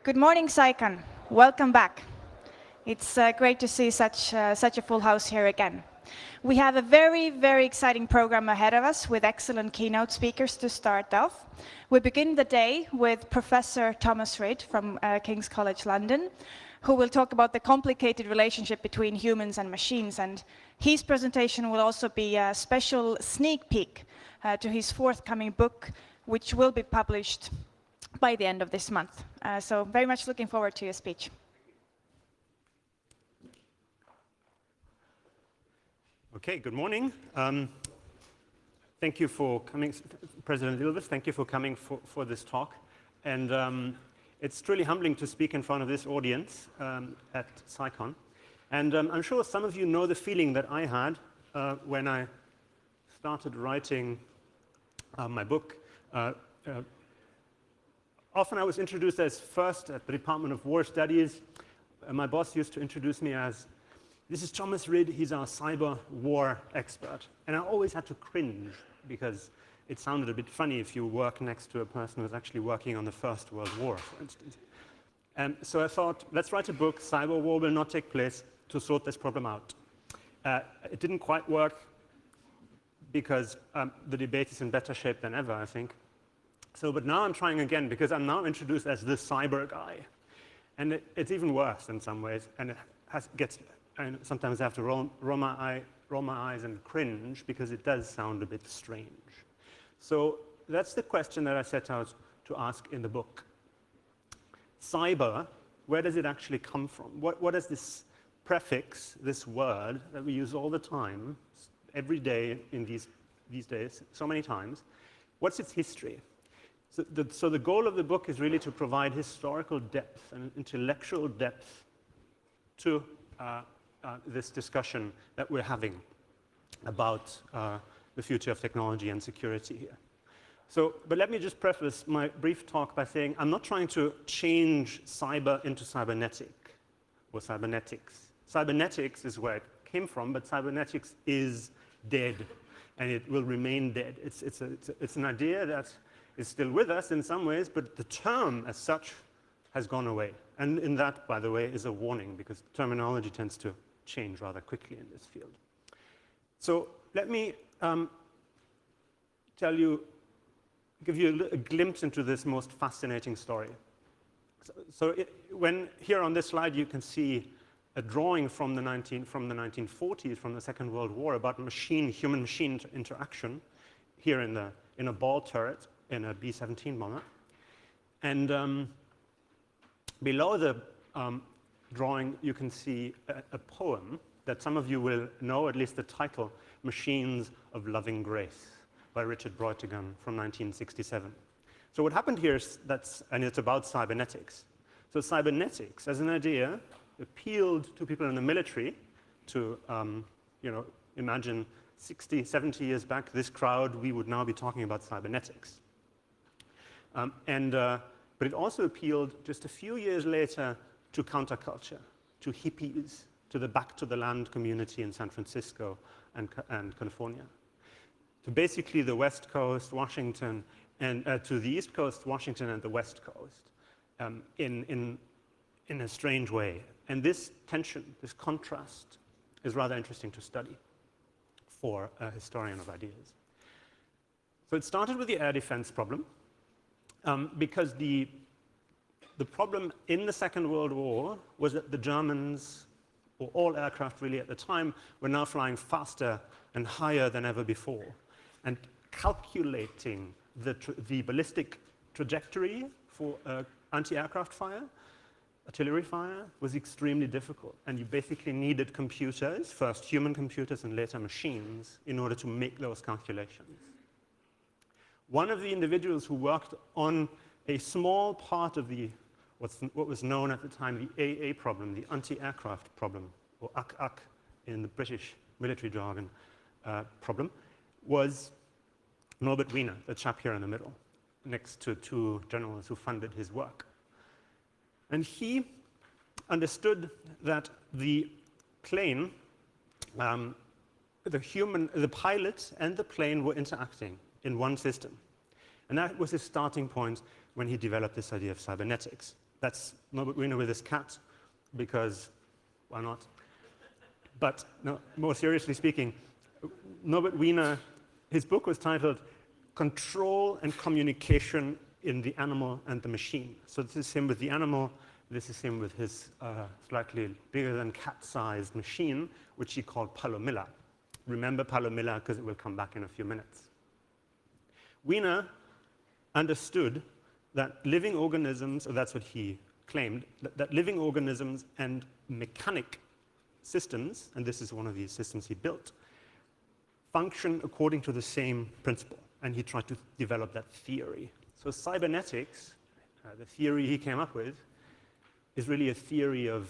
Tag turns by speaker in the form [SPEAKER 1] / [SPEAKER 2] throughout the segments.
[SPEAKER 1] Good morning, CyCon. Welcome back. It's great to see such a full house here again. We have a very exciting program ahead of us with excellent keynote speakers to start off. We begin the day with Professor Thomas Reid from King's College London, who will talk about the complicated relationship between humans and machines. And his presentation will also be a special sneak peek to his forthcoming book, which will be published by the end of this month. So very much looking forward to your speech.
[SPEAKER 2] Okay, good morning. Thank you for coming, President Ilves. Thank you for coming for this talk. And it's truly humbling to speak in front of this audience at CyCon. And I'm sure some of you know the feeling that I had when I started writing my book. Often I was introduced as first at the Department of War Studies. My boss used to introduce me as, "This is Thomas Reid, he's our cyber war expert." And I always had to cringe because it sounded a bit funny if you work next to a person who's actually working on the First World War, for instance. So I thought, let's write a book, Cyber War Will Not Take Place, to sort this problem out. It didn't quite work because the debate is in better shape than ever, I think. But now I'm trying again, because I'm now introduced as the cyber guy. And it's even worse in some ways, and and sometimes I have to roll my eyes and cringe, because it does sound a bit strange. So that's the question that I set out to ask in the book. Cyber, where does it actually come from? What is this prefix, this word that we use all the time, every day in these days, so many times? What's its history? So the goal of the book is really to provide historical depth and intellectual depth to this discussion that we're having about the future of technology and security here. But let me just preface my brief talk by saying I'm not trying to change cyber into cybernetic or cybernetics. Cybernetics is where it came from, but cybernetics is dead, and it will remain dead. It's an idea that is still with us in some ways, but the term as such has gone away. And in that, by the way, is a warning, because terminology tends to change rather quickly in this field. So let me give you a glimpse into this most fascinating story. When here on this slide you can see a drawing from the 1940s, from the Second World War, about human-machine interaction here in a ball turret in a B-17 bomber. And below the drawing, you can see a poem that some of you will know, at least the title, Machines of Loving Grace, by Richard Brautigan from 1967. So what happened here is and it's about cybernetics. So cybernetics, as an idea, appealed to people in the military to, imagine 60, 70 years back, this crowd, we would now be talking about cybernetics. But it also appealed just a few years later to counterculture, to hippies, to the Back to the Land community in San Francisco and California, to basically the West Coast, Washington, and to the East Coast, Washington, and the West Coast, in a strange way. And this tension, this contrast, is rather interesting to study for a historian of ideas. So it started with the air defense problem. Because the problem in the Second World War was that the Germans, or all aircraft really at the time, were now flying faster and higher than ever before. And calculating the ballistic trajectory for anti-aircraft fire, artillery fire, was extremely difficult. And you basically needed computers, first human computers and later machines, in order to make those calculations. One of the individuals who worked on a small part of what was known at the time the AA problem, the anti-aircraft problem, or AK in the British military jargon problem, was Norbert Wiener, the chap here in the middle, next to two generals who funded his work. And he understood that the plane, the pilot and the plane were interacting in one system. And that was his starting point when he developed this idea of cybernetics. That's Norbert Wiener with his cat, because why not? But no, more seriously speaking, Norbert Wiener, his book was titled Control and Communication in the Animal and the Machine. So this is him with the animal, this is him with his slightly bigger than cat-sized machine, which he called Palomilla. Remember Palomilla, because it will come back in a few minutes. Wiener understood that living organisms, or that's what he claimed, that living organisms and mechanic systems, and this is one of these systems he built, function according to the same principle. And he tried to develop that theory. So cybernetics, the theory he came up with, is really a theory of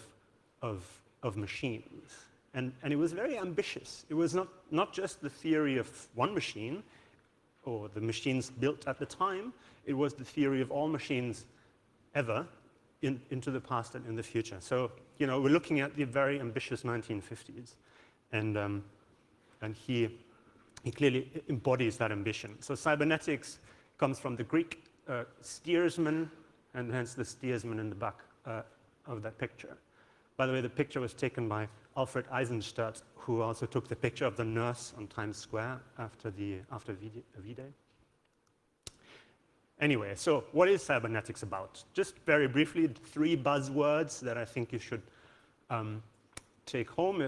[SPEAKER 2] machines. And it was very ambitious. It was not just the theory of one machine, or the machines built at the time. It was the theory of all machines ever into the past and in the future. So, you know, we're looking at the very ambitious 1950s. And he clearly embodies that ambition. So cybernetics comes from the Greek steersman, and hence the steersman in the back of that picture. By the way, the picture was taken by Alfred Eisenstadt, who also took the picture of the nurse on Times Square after V-Day. Anyway, so what is cybernetics about? Just very briefly, 3 buzzwords that I think you should take home.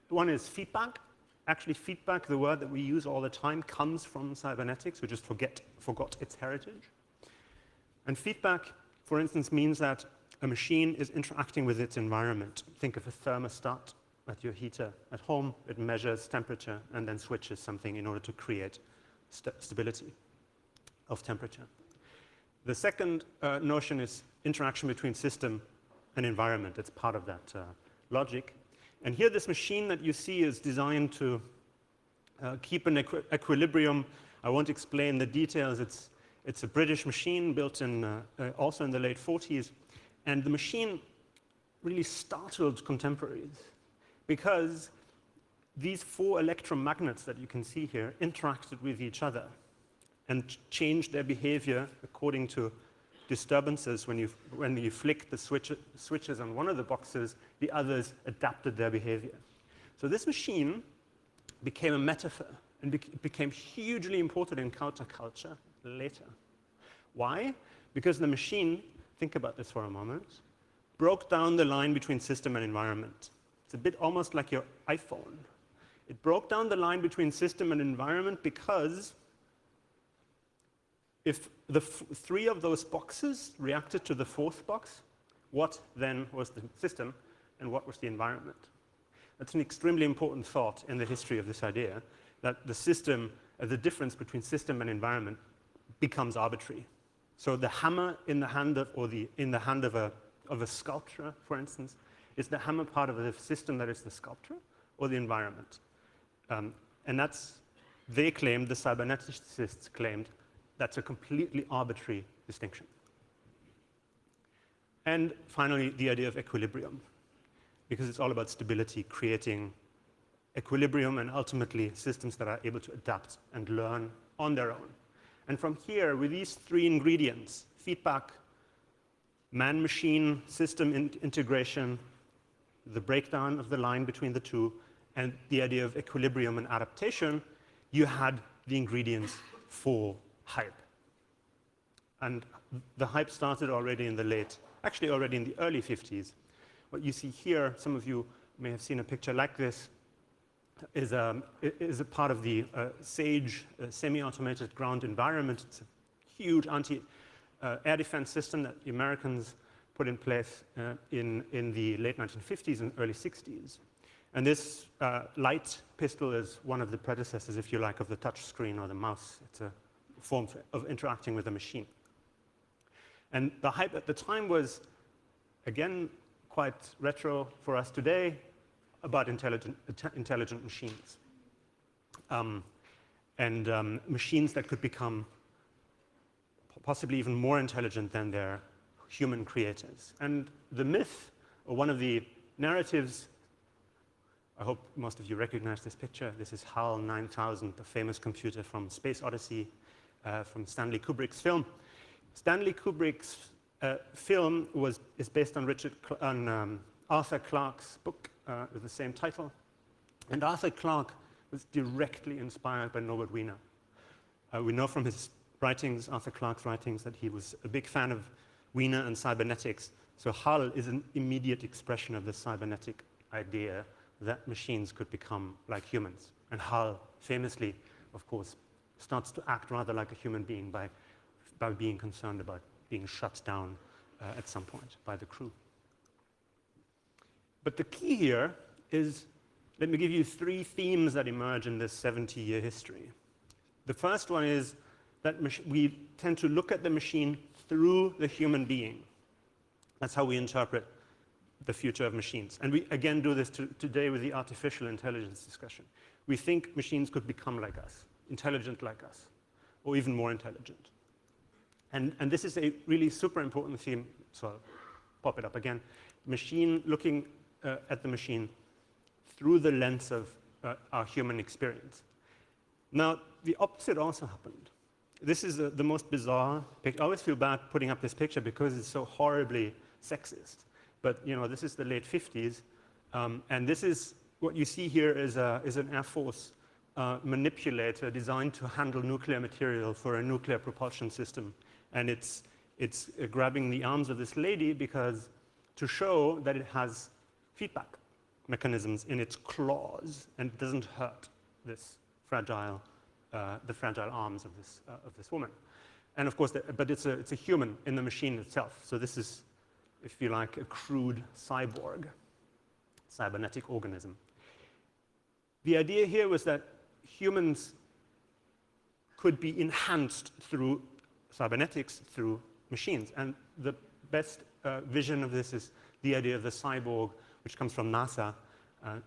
[SPEAKER 2] One is feedback. Actually, feedback, the word that we use all the time, comes from cybernetics. We just forgot its heritage. And feedback, for instance, means that a machine is interacting with its environment. Think of a thermostat at your heater at home. It measures temperature and then switches something in order to create stability of temperature. The second notion is interaction between system and environment. It's part of that logic. And here, this machine that you see is designed to keep an equilibrium. I won't explain the details. It's a British machine built also in the late 40s. And the machine really startled contemporaries because these 4 electromagnets that you can see here interacted with each other and changed their behavior according to disturbances. When you flick the switches on one of the boxes, the others adapted their behavior. So this machine became a metaphor and became hugely important in counterculture later. Why? Because the machine, think about this for a moment, broke down the line between system and environment. It's a bit almost like your iPhone. It broke down the line between system and environment because if the 3 of those boxes reacted to the 4th box, what then was the system and what was the environment? That's an extremely important thought in the history of this idea, that the system, the difference between system and environment becomes arbitrary. So the hammer in the hand of, in the hand of a sculptor, for instance, is the hammer part of the system that is the sculptor or the environment? And that's, they claimed, the cyberneticists claimed, that's a completely arbitrary distinction. And finally, the idea of equilibrium, because it's all about stability, creating equilibrium and ultimately systems that are able to adapt and learn on their own. And from here, with these 3 ingredients, feedback, man-machine system integration, the breakdown of the line between the 2, and the idea of equilibrium and adaptation, you had the ingredients for hype. And the hype started already in already in the early 50s. What you see here, some of you may have seen a picture like this, is a part of the SAGE semi-automated ground environment. It's a huge anti-air defense system that the Americans put in place in the late 1950s and early 60s. And this light pistol is one of the predecessors, if you like, of the touch screen or the mouse. It's a form of interacting with a machine. And the hype at the time was, again, quite retro for us today, about intelligent machines. Machines that could become possibly even more intelligent than their human creators. And the myth, or one of the narratives, I hope most of you recognize this picture. This is HAL 9000, the famous computer from Space Odyssey, from Stanley Kubrick's film. Stanley Kubrick's film is based on Arthur Clarke's book with the same title. And Arthur Clarke was directly inspired by Norbert Wiener. We know from his writings, Arthur Clarke's writings, that he was a big fan of Wiener and cybernetics. So Hull is an immediate expression of the cybernetic idea that machines could become like humans. And Hull, famously, of course, starts to act rather like a human being by being concerned about being shut down at some point by the crew. But the key here is, let me give you 3 themes that emerge in this 70-year history. The first one is that we tend to look at the machine through the human being. That's how we interpret the future of machines. And we, again, do this today with the artificial intelligence discussion. We think machines could become like us, intelligent like us, or even more intelligent. And this is a really super important theme, so I'll pop it up again. Machine looking at the machine through the lens of our human experience. Now, the opposite also happened. This is the most bizarre picture. I always feel bad putting up this picture because it's so horribly sexist. But this is the late 50s, and this is what you see here is an Air Force manipulator designed to handle nuclear material for a nuclear propulsion system. And it's grabbing the arms of this lady because to show that it has feedback mechanisms in its claws and it doesn't hurt this fragile, the fragile arms of this woman. And of course, but it's a human in the machine itself. So this is, if you like, a crude cyborg, cybernetic organism. The idea here was that humans could be enhanced through cybernetics, through machines. And the best vision of this is the idea of the cyborg, which comes from NASA.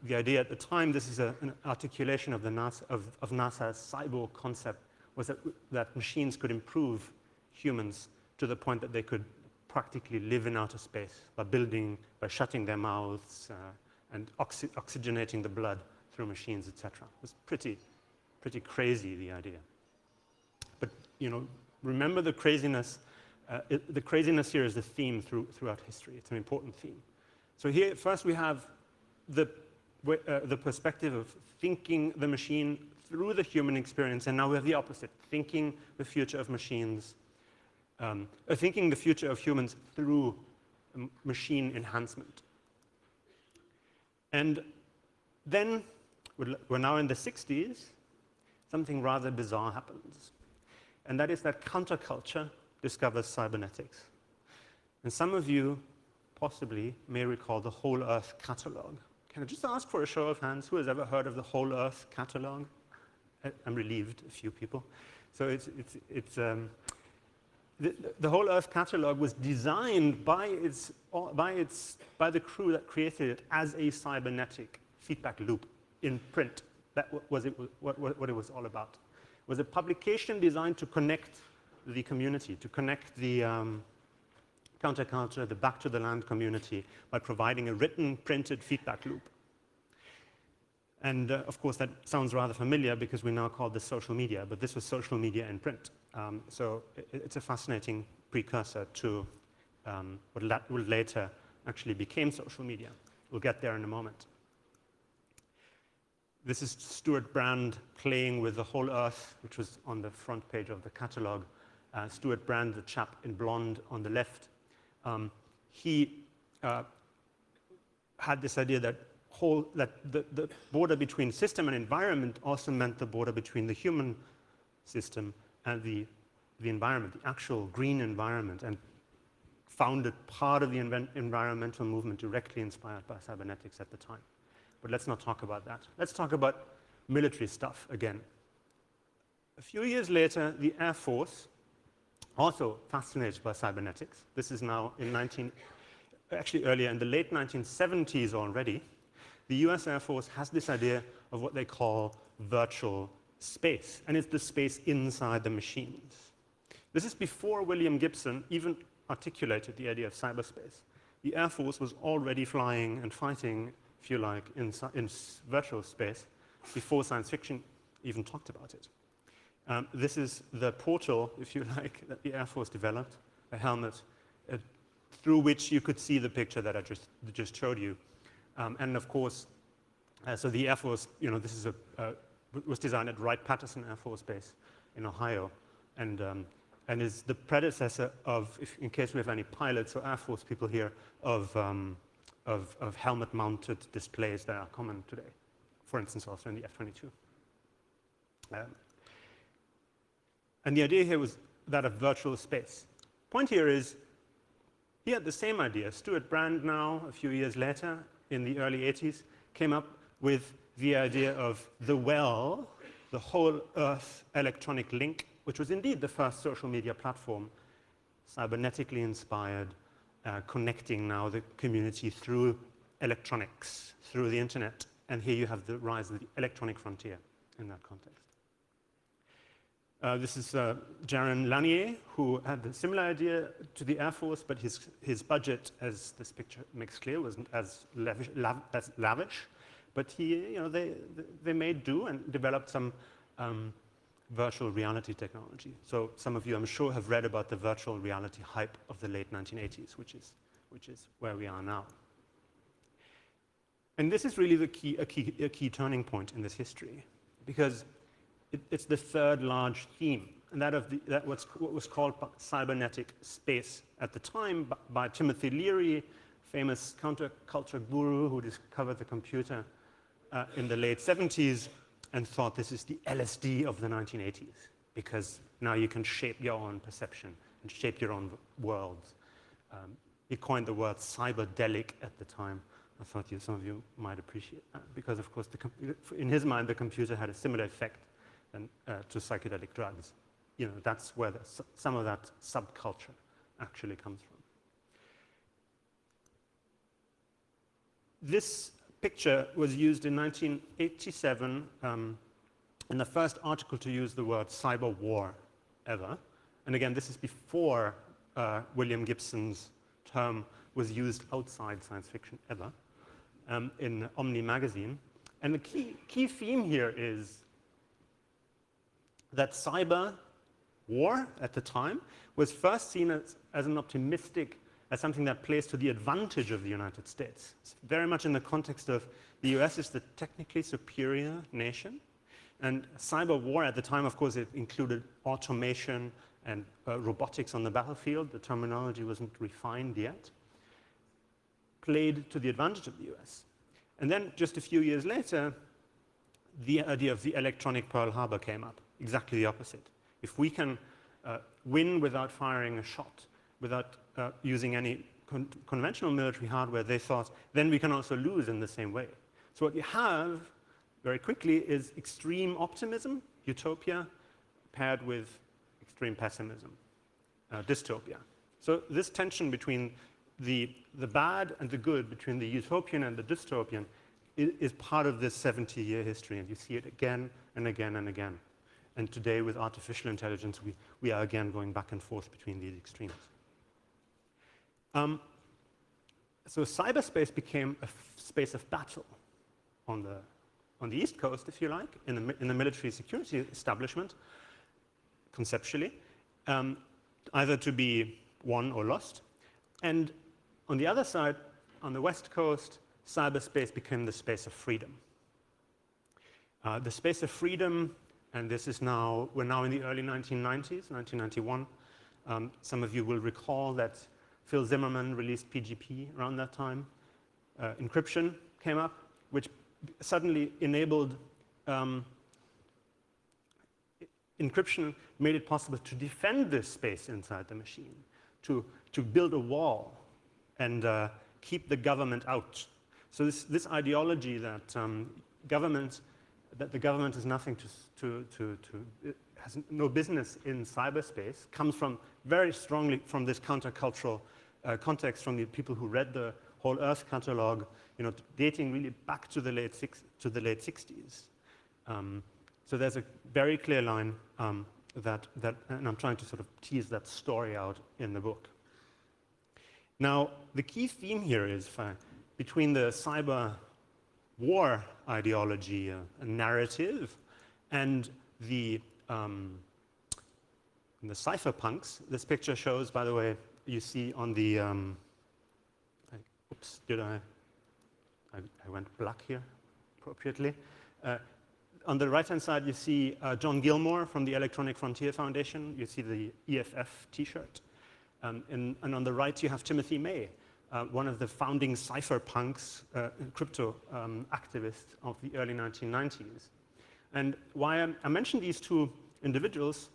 [SPEAKER 2] The idea at the time, this is an articulation of NASA's cyborg concept, was that machines could improve humans to the point that they could practically live in outer space by shutting their mouths and oxygenating the blood through machines, etc. It was pretty crazy, the idea. But remember the craziness. The craziness here is the theme throughout history. It's an important theme. So here, first we have the perspective of thinking the machine through the human experience, and now we have the opposite, thinking the future of machines, thinking the future of humans through machine enhancement. And then, we're now in the 60s, something rather bizarre happens. And that is that counterculture discovers cybernetics. And some of you possibly may recall the Whole Earth Catalog. Can I just ask for a show of hands? Who has ever heard of the Whole Earth Catalog? I'm relieved, a few people. So the Whole Earth Catalog was designed by the crew that created it as a cybernetic feedback loop in print. That was what it was all about. It was a publication designed to connect the community, to connect the counterculture, the back to the land community, by providing a written, printed feedback loop. And of course, that sounds rather familiar because we now call this social media, but this was social media in print. So it's a fascinating precursor to what later actually became social media. We'll get there in a moment. This is Stuart Brand playing with the Whole Earth, which was on the front page of the catalog. Stuart Brand, the chap in blonde on the left, he had this idea that the border between system and environment also meant the border between the human system and the environment, the actual green environment, and founded part of the environmental movement directly inspired by cybernetics at the time. But let's not talk about that. Let's talk about military stuff again. A few years later, the Air Force, also fascinated by cybernetics, this is now actually earlier, in the late 1970s already, the US Air Force has this idea of what they call virtual space, and it's the space inside the machines. This is before William Gibson even articulated the idea of cyberspace. The Air Force was already flying and fighting, if you like, in virtual space before science fiction even talked about it. This is the portal, if you like, that the Air Force developed, a helmet through which you could see the picture that I just showed you. And of course, so the Air Force, this is was designed at Wright-Patterson Air Force Base in Ohio, and is the predecessor of, in case we have any pilots or Air Force people here, of helmet-mounted displays that are common today. For instance, also in the F-22. And the idea here was that of virtual space. Point here is, he had the same idea. Stuart Brand now, a few years later, in the early 80s, came up with the idea of the WELL, the whole Earth electronic link, which was indeed the first social media platform, cybernetically inspired, connecting now the community through electronics, through the internet. And here you have the rise of the electronic frontier in that context. This is Jaron Lanier, who had a similar idea to the Air Force, but his budget, as this picture makes clear, wasn't as lavish. But they made do and developed some virtual reality technology. So some of you, I'm sure, have read about the virtual reality hype of the late 1980s, which is where we are now. And this is really a key turning point in this history, because it's the third large theme, and that what was called cybernetic space at the time by Timothy Leary, famous counterculture guru who discovered the computer in the late 70s and thought this is the LSD of the 1980s, because now you can shape your own perception and shape your own worlds. He coined the word cyberdelic at the time. I thought some of you might appreciate that, because of course, in his mind, the computer had a similar effect to psychedelic drugs. That's where some of that subculture actually comes from. This picture was used in 1987 in the first article to use the word cyber war ever. And again, this is before William Gibson's term was used outside science fiction ever in Omni magazine. And the key theme here is that cyber war at the time was first seen as an optimistic, as something that plays to the advantage of the United States. It's very much in the context of the US is the technically superior nation. And cyber war at the time, of course, it included automation and robotics on the battlefield. The terminology wasn't refined yet. Played to the advantage of the US. And then just a few years later, the idea of the electronic Pearl Harbor came up. Exactly the opposite. If we can win without firing a shot, without using any conventional military hardware, they thought, then we can also lose in the same way. So what you have very quickly is extreme optimism, utopia, paired with extreme pessimism, dystopia. So this tension between the bad and the good, between the utopian and the dystopian, is part of this 70-year history, and you see it again and again and again. And today, with artificial intelligence, we are again going back and forth between these extremes. So cyberspace became a space of battle on the East Coast, if you like, in the military security establishment, conceptually, either to be won or lost. And on the other side, on the West Coast, cyberspace became the space of freedom. The space of freedom. And this is we're now in the early 1990s, 1991. Some of you will recall that Phil Zimmermann released PGP around that time. Encryption came up, which suddenly enabled, encryption made it possible to defend this space inside the machine, to build a wall and keep the government out. So this ideology that the government is nothing has no business in cyberspace comes from very strongly from this countercultural context from the people who read the whole Earth catalog, dating really back to the late 60s. So there's a very clear line that, and I'm trying to sort of tease that story out in the book. Now, the key theme here is between the cyber war ideology and narrative and the cypherpunks. This picture shows, by the way, you see on the, oops, I went black here appropriately. On the right-hand side, you see John Gilmore from the Electronic Frontier Foundation. You see the EFF T-shirt. And on the right, you have Timothy May, one of the founding cypherpunks, crypto activists of the early 1990s. And why I mentioned these two individuals,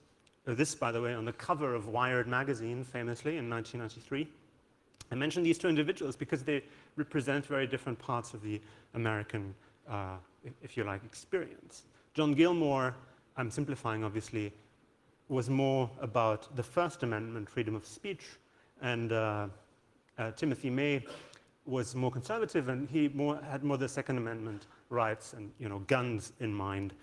[SPEAKER 2] this, by the way, on the cover of Wired magazine, famously, in 1993. I mentioned these two individuals because they represent very different parts of the American, if you like, experience. John Gilmore, I'm simplifying, obviously, was more about the First Amendment, freedom of speech, and Timothy May was more conservative, and he had more the Second Amendment rights and guns in mind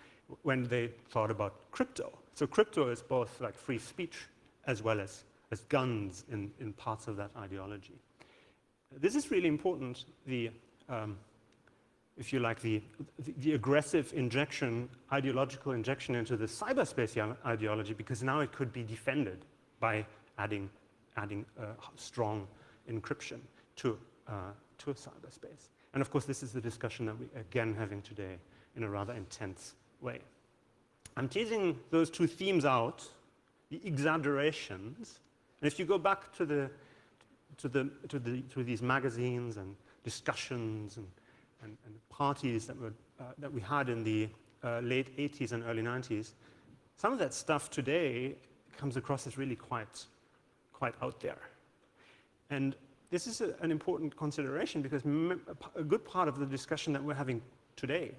[SPEAKER 2] when they thought about crypto. So crypto is both like free speech as well as guns in parts of that ideology. This is really important, if you like, the aggressive injection, ideological injection into the cyberspace ideology, because now it could be defended by adding strong encryption to a cyberspace. And of course, this is the discussion that we're again having today in a rather intense way. I'm teasing those two themes out, the exaggerations, and if you go back to these magazines and discussions and parties that we had in the late 80s and early 90s, some of that stuff today comes across as really quite out there. And this is an important consideration because a good part of the discussion that we're having today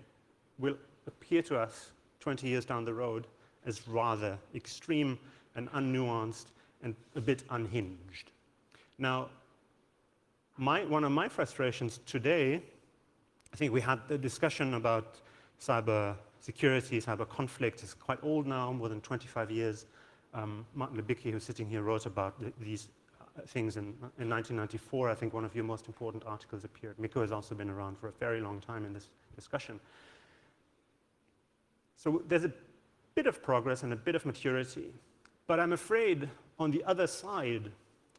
[SPEAKER 2] will appear to us 20 years down the road as rather extreme and unnuanced and a bit unhinged. Now, one of my frustrations today, I think we had the discussion about cyber security, cyber conflict is quite old now, more than 25 years. Martin Libicki, who's sitting here, wrote about these things in 1994. I think one of your most important articles appeared. Mikko has also been around for a very long time in this discussion. So there's a bit of progress and a bit of maturity. But I'm afraid on the other side,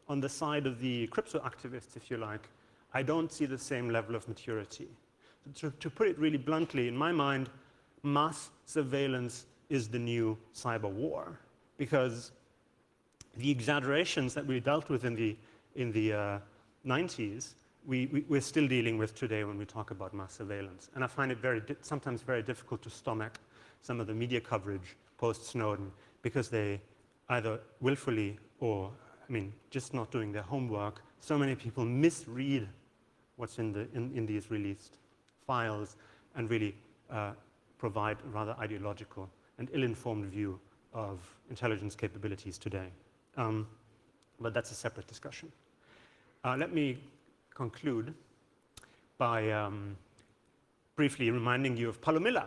[SPEAKER 2] on the side of the crypto activists, if you like, I don't see the same level of maturity. To put it really bluntly, in my mind, mass surveillance is the new cyber war, because the exaggerations that we dealt with in the 90s, we're still dealing with today when we talk about mass surveillance. And I find it sometimes very difficult to stomach some of the media coverage post-Snowden, because they either willfully or, just not doing their homework, so many people misread what's in these released files and really provide a rather ideological and ill-informed view of intelligence capabilities today. But that's a separate discussion. Let me conclude by briefly reminding you of Palomilla,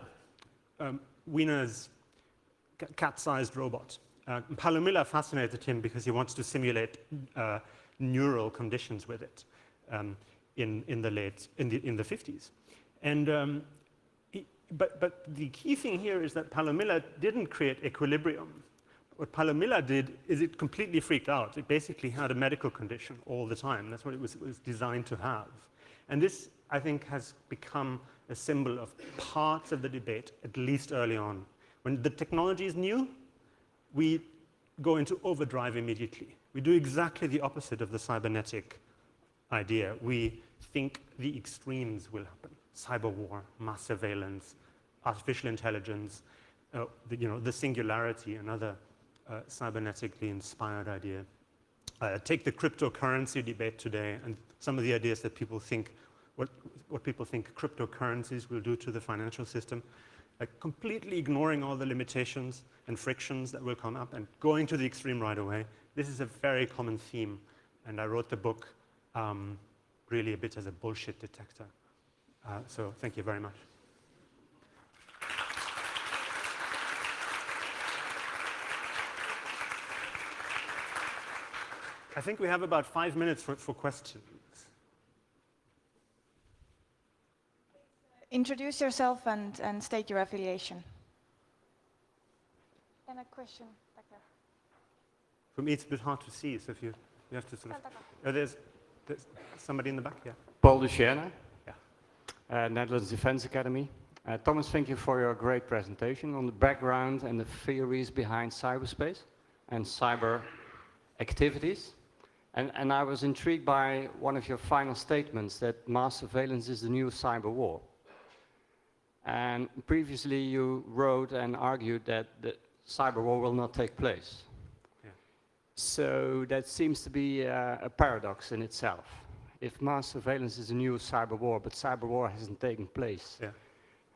[SPEAKER 2] Wiener's cat-sized robot. Palomilla fascinated him because he wants to simulate neural conditions with it in the 50s. And but the key thing here is that Palomilla didn't create equilibrium. What Palomilla did is it completely freaked out. It basically had a medical condition all the time. That's what it was designed to have. And this, I think, has become a symbol of parts of the debate, at least early on. When the technology is new, we go into overdrive immediately. We do exactly the opposite of the cybernetic idea. We think the extremes will happen. Cyber war, mass surveillance, artificial intelligence, the singularity, another cybernetically inspired idea. Take the cryptocurrency debate today and some of the ideas that people think, what people think cryptocurrencies will do to the financial system, completely ignoring all the limitations and frictions that will come up and going to the extreme right away. This is a very common theme, and I wrote the book really a bit as a bullshit detector. So thank you very much. I think we have about 5 minutes for questions.
[SPEAKER 1] Introduce yourself and state your affiliation. And a question back there.
[SPEAKER 2] For me, it's a bit hard to see, so if you You have to sort of... Oh, there's somebody in the back, yeah.
[SPEAKER 3] Paul Duchesne,
[SPEAKER 2] Yeah.
[SPEAKER 3] Netherlands Defense Academy. Thomas, thank you for your great presentation on the background and the theories behind cyberspace and cyber activities. And I was intrigued by one of your final statements that mass surveillance is the new cyber war. And previously you wrote and argued that the cyber war will not take place.
[SPEAKER 2] Yeah.
[SPEAKER 3] So that seems to be a paradox in itself. If mass surveillance is a new cyber war, but cyber war hasn't taken place,
[SPEAKER 2] Yeah.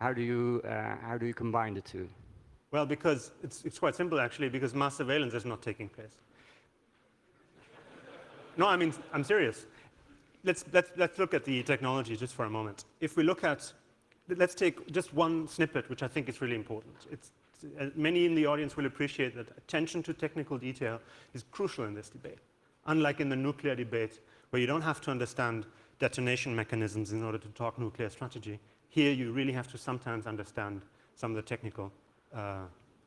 [SPEAKER 3] how do you combine the two?
[SPEAKER 2] Well, because it's quite simple actually, because mass surveillance is not taking place. No, I mean, I'm serious. Let's look at the technology just for a moment. If we look at, let's take just one snippet, which I think is really important. Many in the audience will appreciate that attention to technical detail is crucial in this debate. Unlike in the nuclear debate, where you don't have to understand detonation mechanisms in order to talk nuclear strategy, here you really have to sometimes understand some of the technical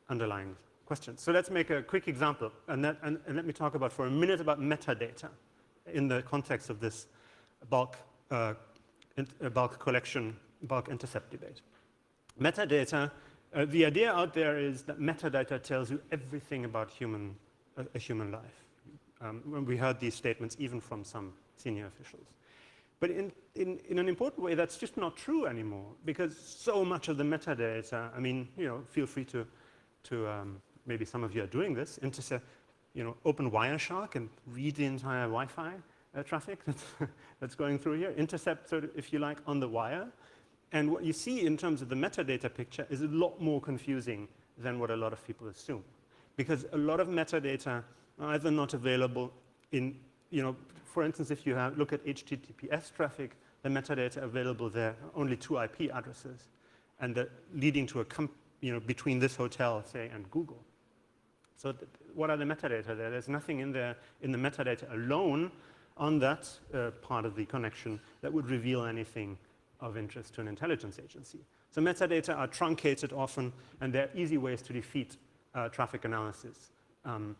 [SPEAKER 2] underlying questions. So let's make a quick example, and let me talk about for a minute about metadata in the context of this bulk collection, bulk intercept debate. Metadata, the idea out there is that metadata tells you everything about a human life. When we heard these statements even from some senior officials. But in an important way, that's just not true anymore, because so much of the metadata, I mean, feel free to maybe some of you are doing this, open Wireshark and read the entire Wi-Fi traffic that's going through here, intercept, sort of, if you like, on the wire. And what you see in terms of the metadata picture is a lot more confusing than what a lot of people assume. Because a lot of metadata are either not available in, for instance, if you look at HTTPS traffic, the metadata available there are only 2 IP addresses, and leading to between this hotel, say, and Google. So what are the metadata there? There's nothing in there in the metadata alone on that part of the connection that would reveal anything of interest to an intelligence agency. So metadata are truncated often, and there are easy ways to defeat traffic analysis. And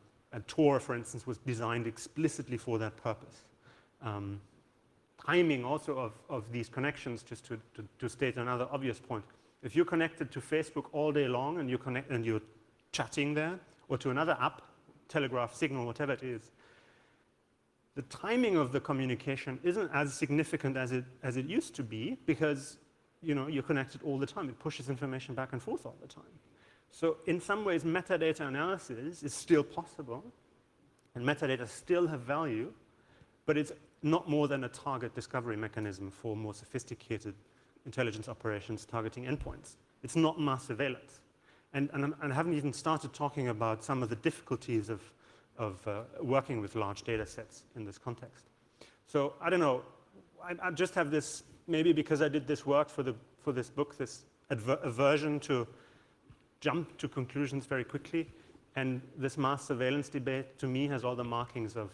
[SPEAKER 2] Tor, for instance, was designed explicitly for that purpose. Timing also of these connections, just to state another obvious point. If you're connected to Facebook all day long and you're chatting there, or to another app, Telegraph, Signal, whatever it is, the timing of the communication isn't as significant as it used to be, because you're connected all the time. It pushes information back and forth all the time. So in some ways, metadata analysis is still possible, and metadata still have value, but it's not more than a target discovery mechanism for more sophisticated intelligence operations targeting endpoints. It's not mass surveillance. And I haven't even started talking about some of the difficulties of working with large data sets in this context. So I don't know, I just have this, maybe because I did this work for this book, this aversion to jump to conclusions very quickly, and this mass surveillance debate to me has all the markings of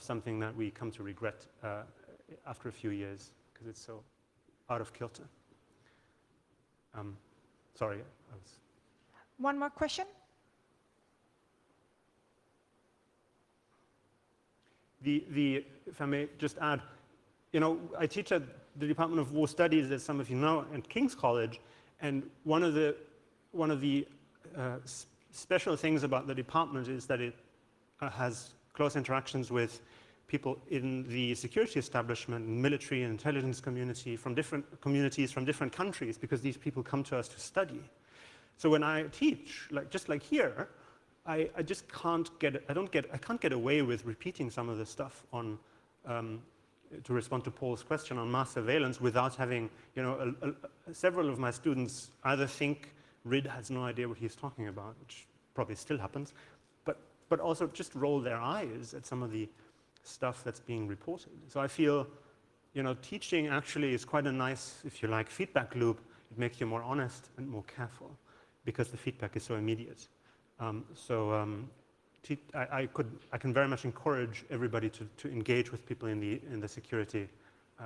[SPEAKER 2] something that we come to regret after a few years, because it's so out of kilter. Sorry.
[SPEAKER 1] One more question?
[SPEAKER 2] If I may just add, I teach at the Department of War Studies, as some of you know, at King's College, and one of the special things about the department is that it has close interactions with people in the security establishment, military and intelligence community, from different communities from different countries, because these people come to us to study. So when I teach, just like here, I just can't get away with repeating some of the stuff on to respond to Paul's question on mass surveillance without having, several of my students either think RID has no idea what he's talking about, which probably still happens, but also just roll their eyes at some of the stuff that's being reported. So I feel, teaching actually is quite a nice, if you like, feedback loop. It makes you more honest and more careful because the feedback is so immediate. I can very much encourage everybody to engage with people in the security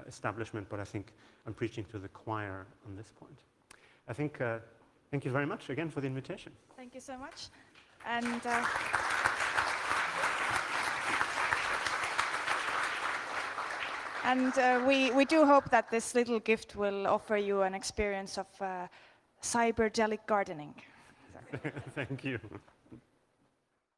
[SPEAKER 2] establishment, but I think I'm preaching to the choir on this point. I think, thank you very much again for the invitation.
[SPEAKER 1] Thank you so much. And And we do hope that this little gift will offer you an experience of cyberdelic gardening.
[SPEAKER 2] Thank you.